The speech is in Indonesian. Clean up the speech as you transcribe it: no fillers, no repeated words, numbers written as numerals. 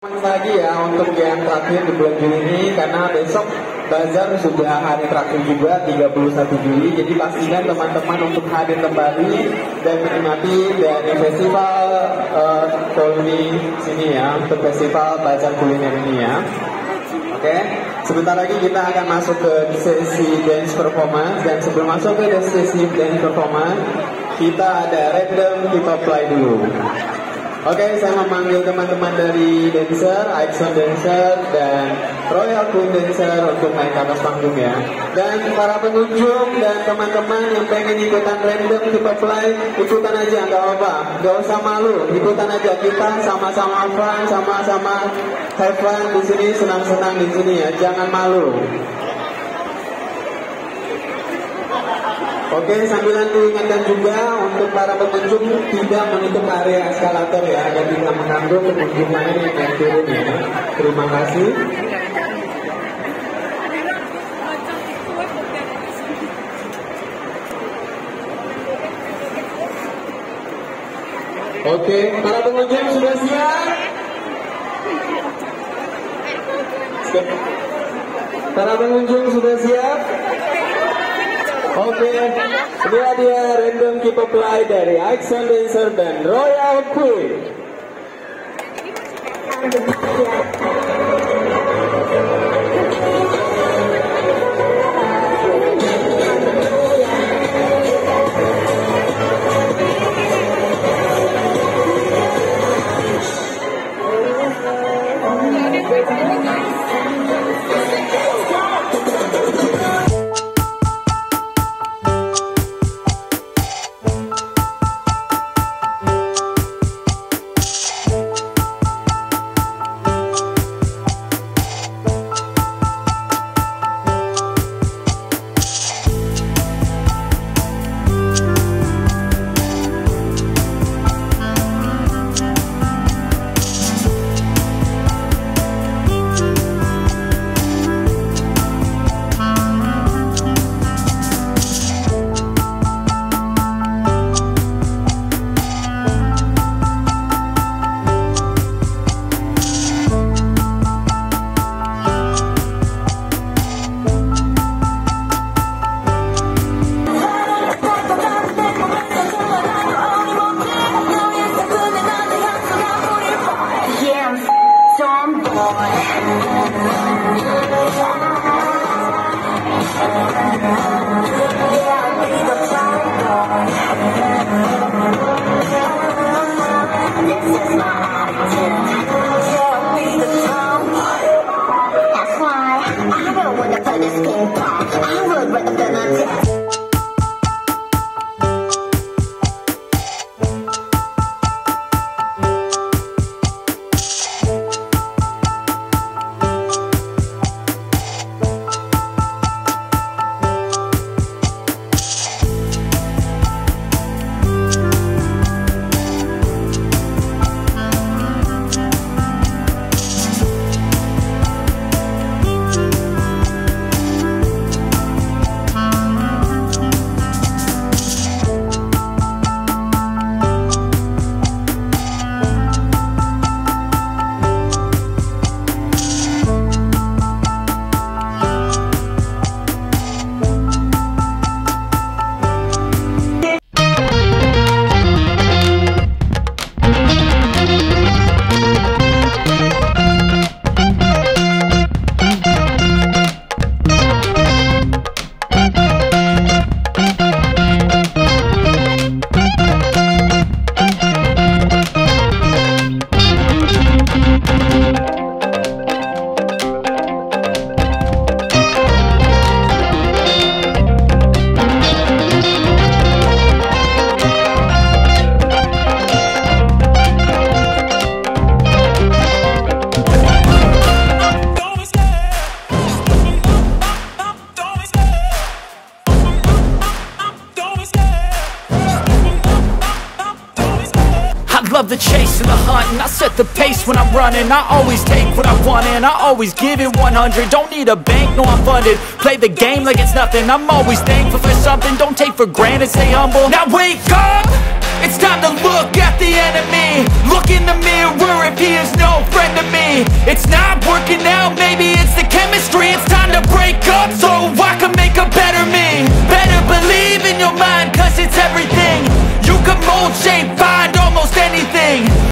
Lagi ya untuk yang terakhir di bulan Juli ini, karena besok bazar sudah hari terakhir juga 31 Juli. Jadi pastikan teman-teman untuk hadir kembali dan menikmati dari festival kuliner sini ya, untuk festival bazar kuliner ini ya. Oke, sebentar lagi kita akan masuk ke sesi dance performance, dan sebelum masuk ke sesi dance performance kita ada random kpop play dulu. Oke, saya memanggil teman-teman dari dancer, Action Dancer, dan Royal Queen Dancer untuk naik ke atas panggung ya. Dan para pengunjung dan teman-teman yang pengen ikutan random kpop play, ikutan aja, nggak apa-apa, nggak usah malu, ikutan aja, kita sama-sama fun, sama-sama have fun di sini, senang-senang di sini ya, jangan malu. Oke, sambil diingatkan juga untuk para pengunjung tidak menutup area eskalator ya, dan tidak mengganggu pengunjung lain yang naik turun ya. Terima kasih. Oke, para pengunjung sudah siap? Para pengunjung sudah siap? Oke, ini dia random kpop play dari Action Dancer dan Royal Queen. Love the chase and the hunt, and I set the pace when I'm running. I always take what I want and I always give it 100. Don't need a bank, no I'm funded. Play the game like it's nothing. I'm always thankful for something. Don't take for granted, stay humble. Now wake up! It's time to look at the enemy. Look in the mirror if he is no friend to me. It's not working out, maybe it's the chemistry. It's